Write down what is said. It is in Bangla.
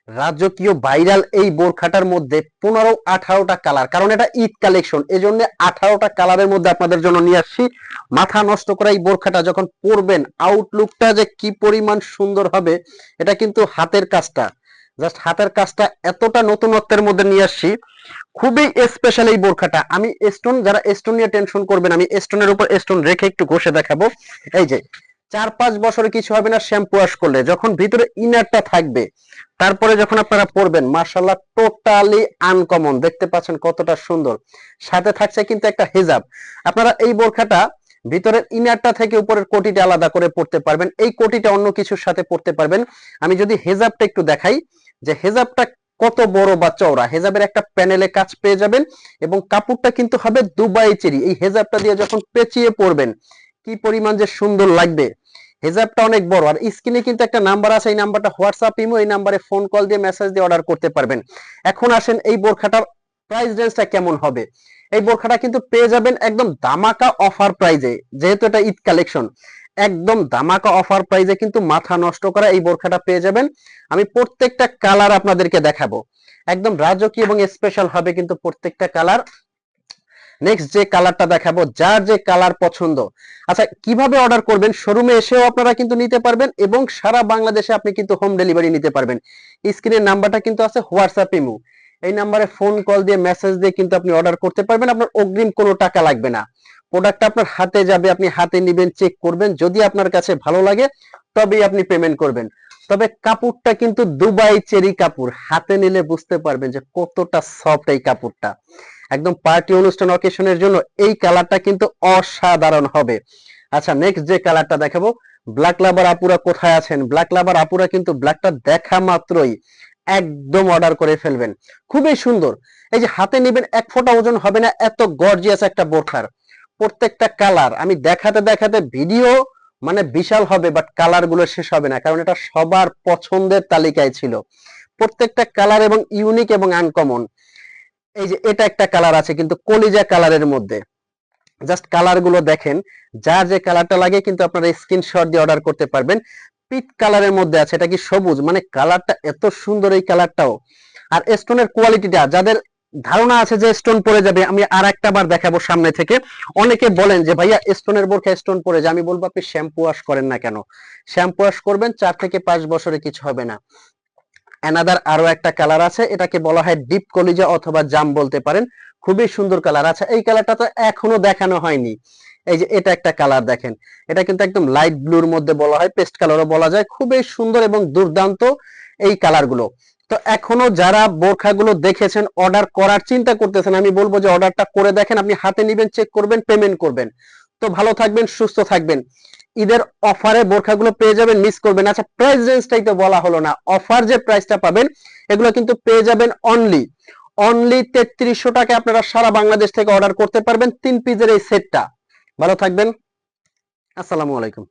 রাজকীয় ভাইরাল এই বোরখাটার মধ্যে 15-18টা কালার, কারণ এটা ঈদ কালেকশন, এই জন্য 18টা কালারের মধ্যে আপনাদের জন্য নিয়ে আসছি। মাথা নষ্ট করা এই বোরখাটা যখন পরবেন, আউটলুকটা যে কি পরিমাণ সুন্দর হবে, এটা কিন্তু হাতের কাজটা, জাস্ট হাতের কাজটা এতটা নতুনত্বের মধ্যে নিয়ে আসছি। খুবই স্পেশাল এই বোরখাটা। আমি স্টোন, যারা স্টোন নিয়ে টেনশন করবেন, আমি স্টোনের উপর স্টোন রেখে একটু ঘষে দেখাবো। এই যে 4-5 বছরে কিছু হবে না শ্যাম্পু ওয়াশ করলে, যখন ভিতরে ইনারটা থাকবে, তারপরে যখন আপনারা পরবেন, মাশাআল্লাহ টোটালি আনকমন। দেখতে পাচ্ছেন কতটা সুন্দর, সাথে থাকছে কিন্তু একটা হিজাব। আপনারা এই বোরখাটা ভিতরের ইনারটা থেকে উপরের কোটিটা আলাদা করে পড়তে পারবেন, এই কোটিটা অন্য কিছুর সাথে পড়তে পারবেন। আমি যদি হেজাবটা একটু দেখাই, যে হেজাবটা কত বড় বা চওড়া, হেজাবের একটা প্যানেলে কাজ পেয়ে যাবেন, এবং কাপড়টা কিন্তু হবে দুবাই চেরি। এই হেজাবটা দিয়ে যখন পেঁচিয়ে পরবেন, কি পরিমাণ যে সুন্দর লাগবে। হেজাবটা অনেক বড়। আর স্ক্রিনে কিন্তু একটা নাম্বার আছে, এই নাম্বারটা হোয়াটসঅ্যাপ, ইমো, এই নাম্বারে ফোন কল দিয়ে মেসেজ দিয়ে অর্ডার করতে পারবেন। এখন আসেন এই বোরখাটার প্রাইস রেঞ্জটা কেমন হবে। এই বোরখাটা কিন্তু পেয়ে যাবেন একদম ধামাকা অফার প্রাইজে, যেহেতু এটা ঈদ কালেকশন, একদম ধামাকা অফার প্রাইজে কিন্তু মাথা নষ্ট করা এই বোরখাটা পেয়ে যাবেন। আমি প্রত্যেকটা কালার আপনাদেরকে দেখাবো, একদম রাজকীয় এবং স্পেশাল হবে কিন্তু প্রত্যেকটা কালার। নেক্সট যে কালারটা দেখাবো, যার যে কালার পছন্দ। আচ্ছা, কিভাবে অর্ডার করবেন? শোরুমে এসেও আপনারা কিন্তু নিতে পারবেন, এবং সারা বাংলাদেশে আপনি কিন্তু হোম ডেলিভারি নিতে পারবেন। স্ক্রিনের নাম্বারটা কিন্তু আছে হোয়াটসঅ্যাপ, ইমো, এই নাম্বারে ফোন কল দিয়ে মেসেজ দিয়ে কিন্তু আপনি অর্ডার করতে পারবেন। আপনার অগ্রিম কোনো টাকা লাগবে না, প্রোডাক্টটা আপনার হাতে যাবে, আপনি হাতে নেবেন, চেক করবেন, যদি আপনার কাছে ভালো লাগে তবেই আপনি পেমেন্ট করবেন। তবে কাপড়টা কিন্তু দুবাই চেরি কাপড়, হাতে নিলে বুঝতে পারবেন যে কতটা সফট এই কাপড়টা। একদম পার্টি অনুষ্ঠান অকেশনের জন্য এই কালারটা কিন্তু অসাধারণ হবে। আচ্ছা, নেক্সট যে কালারটা দেখাবো, ব্ল্যাক লাভার আপুরা কোথায় আছেন? ব্ল্যাক লাভার আপুরা কিন্তু ব্ল্যাকটা দেখা মাত্রই একদম অর্ডার করে ফেলবেন, খুবই সুন্দর। এই যে হাতে নেবেন, এক ফোঁটা ওজন হবে না, এত গর্জিয়াস একটা বোরখার। প্রত্যেকটা কালার আমি দেখাতে দেখাতে ভিডিও মানে বিশাল হবে, বাট কালার গুলো শেষ হবে না, কারণ এটা সবার পছন্দের তালিকায় ছিল। প্রত্যেকটা কালার এবং ইউনিক এবং আনকমন। এই যে এটা একটা কালার আছে কিন্তু কলিজা কালারের মধ্যে, জাস্ট কালার গুলো দেখেন, যার যে কালারটা লাগে কিন্তু আপনারা স্ক্রিনশট দিয়ে অর্ডার করতে পারবেন। পিট কালারের মধ্যে আছে, এটা কি সবুজ, মানে কালারটা এত সুন্দর এই কালারটাও। আর স্টোনের কোয়ালিটিটা, যাদের ধারণা আছে যে স্টোন পড়ে যাবে, আমি আর একটা বার দেখাবো সামনে থেকে। অনেকে বলেন যে ভাইয়া স্টোনের বোরখা স্টোন পড়ে যায়, আমি বলবো আপনি শ্যাম্পু ওয়াশ করেন না কেন। শ্যাম্পু ওয়াশ করবেন, 4 থেকে 5 বছরে কিছু হবে না। অ্যানাদার আরো একটা কালার আছে, এটাকে বলা হয় ডিপ কলিজা অথবা জাম বলতে পারেন, খুবই সুন্দর কালার। আছে এই কালারটা তো এখনো দেখানো হয়নি। এই যে এটা একটা কালার দেখেন, এটা কিন্তু একদম লাইট ব্লুর মধ্যে বলা হয়, পেস্ট কালারও বলা যায়, খুবই সুন্দর এবং দুর্দান্ত এই কালারগুলো। তো এখনো যারা বোরখাগুলো দেখেছেন, অর্ডার করার চিন্তা করতেছেন, আমি বলবো যে অর্ডারটা করে দেখেন, আপনি হাতে নিবেন, চেক করবেন, পেমেন্ট করবেন। তো ভালো থাকবেন, সুস্থ থাকবেন। ঈদের অফারে বোরখাগুলো পেয়ে যাবেন, মিস করবেন। আচ্ছা, প্রাইস রেঞ্জটাই তো বলা হলো না। অফার যে প্রাইসটা পাবেন, এগুলো কিন্তু পেয়ে যাবেন অনলি অনলি 3300 টাকায়। আপনারা সারা বাংলাদেশ থেকে অর্ডার করতে পারবেন 3 পিসের এই সেটটা। ভালো থাকবেন, আসসালামু আলাইকুম।